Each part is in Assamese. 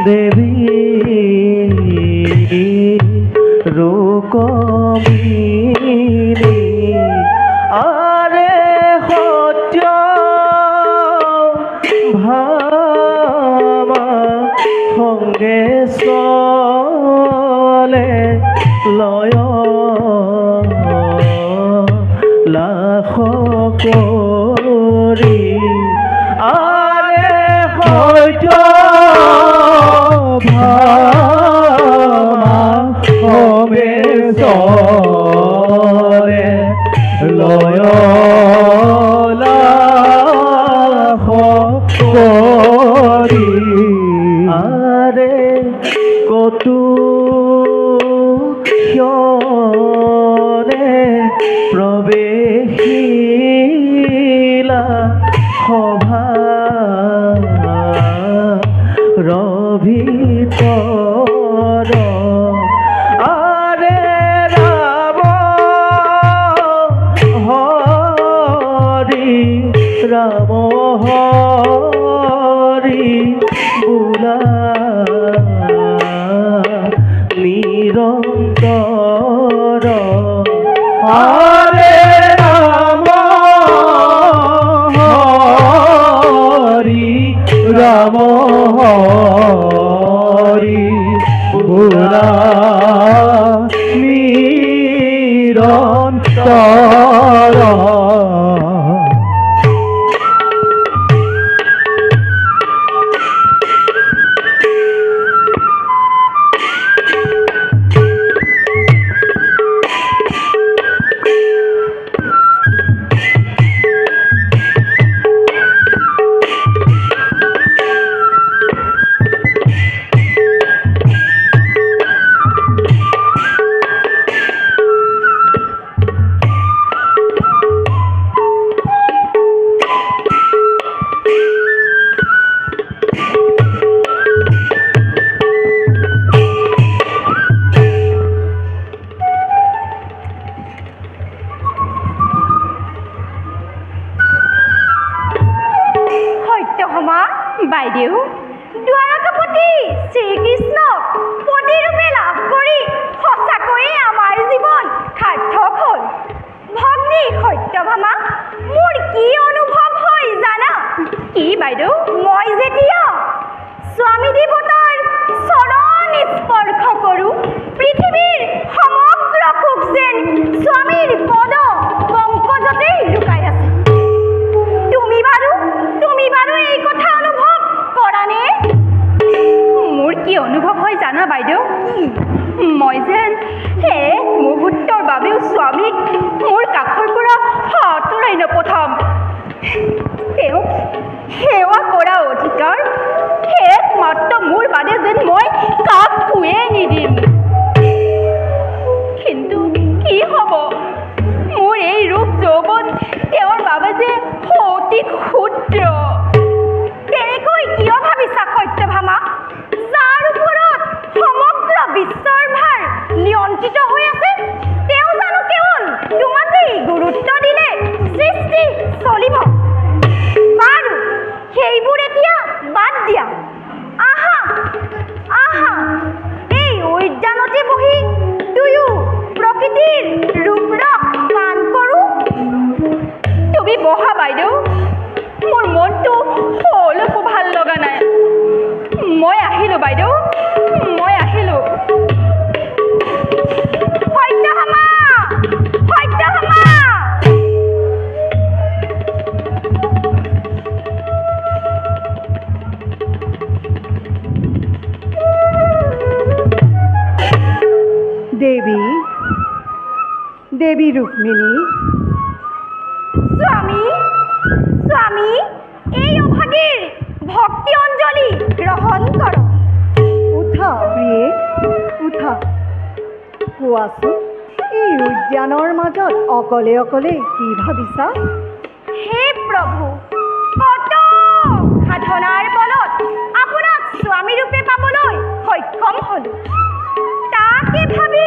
দেবী ৰূপমিনী আৰে সত্য ভামা সঙ্গে চলে লয় লাখ কৰি আৰে সত্য ভামা সবে চলে লয় লাখ কৰি আৰে কতো ক্ষণে প্ৰৱেশিলা সভা ভিতৰ আৰে ৰাম হৰি ৰাম হৰি বোলা নিৰন্তৰ আৰে ৰাম হৰি ৰাম হৰি বোলা নিৰন্তৰ বাইদেউ দ্বাৰকাপতি শ্ৰীকৃষ্ণক পতিৰূপে লাভ কৰি সঁচাকৈয়ে আমাৰ জীৱন সাৰ্থক হ'ল। ভগ্নী সত্যভামা, মোৰ কি অনুভৱ হয় জানা? কি বাইদেউ? মই যেতিয়া স্বামী দেৱতাৰ চৰণ স্পৰ্শ কৰোঁ, পৃথিৱীৰ সমগ্ৰ সুখ যেন স্বামীৰ পদ পংকজতে লুকাই আছে। তুমি বাৰু এই কথা অনুভৱ কৰানে? মোৰ কি অনুভৱ হয় জানা বাইদেউ? মই যেন এক মুহূৰ্তৰ বাবেও স্বামীক মোৰ কাষৰ পৰা আঁতৰাই নপঠাম। তেওঁক সেৱা কৰা অধিকাৰ একমাত্ৰ মোৰ বাদে যেন মই কাকোৱে নিদিম। কিন্তু কি হ'ব, মোৰ এই ৰূপ যৌৱন তেওঁৰ বাবে যে অতি ক্ষুদ্ৰ। তেনেকৈ কিয় ভাবিছা সত্যভামা? যাৰ ওপৰত সমগ্ৰ বিশ্বৰ ভাৰ নিয়ন্ত্ৰিত হৈ আছে, তেওঁ জানো কেৱল তোমাকেই গুৰুত্ব দিলে সৃষ্টি চলিব? বাৰু সেইবোৰ এতিয়া বাদ দিয়া। আহা আহা, এই উদ্যানতে বহি দুয়ো প্ৰকৃতিৰ ৰূপৰস পান কৰোঁ। তুমি বহা বাইদেউ, মোৰ মনটো অলপো ভাল লগা নাই। মই আহিলোঁ বাইদেউ, মই আহিলোঁ। সত্যভামা, সত্যভামা। দেৱী, দেৱী ৰুক্মিণী। স্বামী, স্বামী, এই অভাগীৰ ভক্তি অঞ্জলি গ্ৰহণ কৰ। উঠা প্ৰিয়ে, উঠা। কোৱাচোন, এই উদ্যানৰ মাজত অকলে অকলে কি ভাবিছা? হে প্ৰভু, কত সাধনাৰ বলত আপোনাক স্বামী ৰূপে পাবলৈ সক্ষম হ'লো। তাকে ভাবি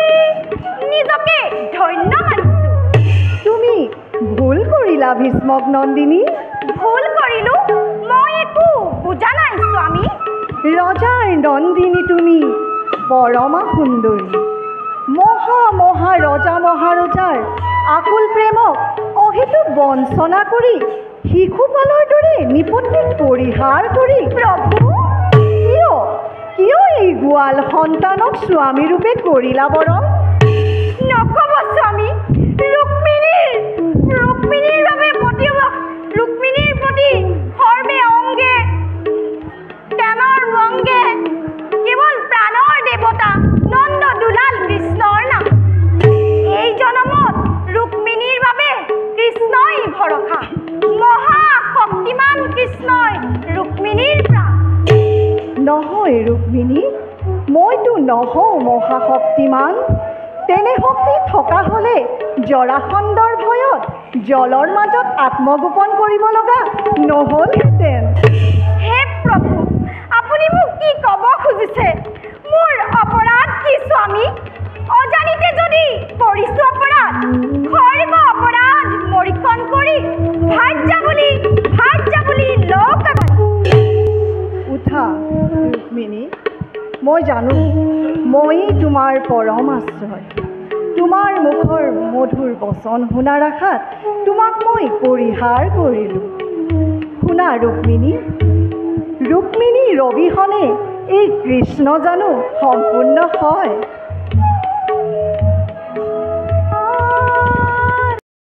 নিজকে ধন্য মানিছোঁ। তুমি ভুল কৰিলা ভীষ্মক নন্দিনী। ভুল কৰিলোঁ? মই একো বুজা নাই স্বামী। ৰজাৰ নন্দিনী তুমি পৰমা সুন্দৰী। মহা মহা ৰজা মহাৰজাৰ আকুল প্ৰেমক অহেতুক বঞ্চনা কৰি শিশুপালৰ দৰে নিপত্তিক পৰিহাৰ কৰি প্ৰভু কিয় কিয় এই গোৱাল সন্তানক স্বামীৰূপে কৰিলা বৰণ? নক'ব স্বামী, ৰুক্মিণীৰ বাবে ৰুক্মিণীৰ প্ৰতি সৰ্বে অংগে প্ৰাণৰ ৰংগে কেৱল প্ৰাণৰ দেৱতা নন্দ দুলাল কৃষ্ণৰ নাম। এই জনমত ৰুক্মিণীৰ বাবে কৃষ্ণই ভৰসা, মহাশক্তিমান কৃষ্ণই ৰুক্মিণীৰ প্ৰাণ। নহয় ৰুক্মিণী, মইতো নহওঁ মহাশক্তিমান। তেনে শক্তি থকা হ'লে জৰাসন্ধৰ ভয়ত জলৰ মাজত আত্মগোপন কৰিব লগা নহ'লহেঁতেন। হে প্ৰভু, আপুনি মোক কি ক'ব খুজিছে? মোৰ অপৰাধ কি স্বামী? অজানিতে যদি কৰিছোঁ অপৰাধ, সৰ্ব অপৰাধ মৰিক্ষণ কৰি ভাৰ্যা বুলি লোক উঠা ৰুক্মিণী, মই জানো ময়েই তোমাৰ পৰম আশ্ৰয়। তোমাৰ মুখৰ মধুৰ বচন শুনাৰ আশাত তোমাক মই পৰিহাৰ কৰিলোঁ। শুনা ৰুক্মিণীৰ অবিহনে এই কৃষ্ণ জানো সম্পূৰ্ণ হয়?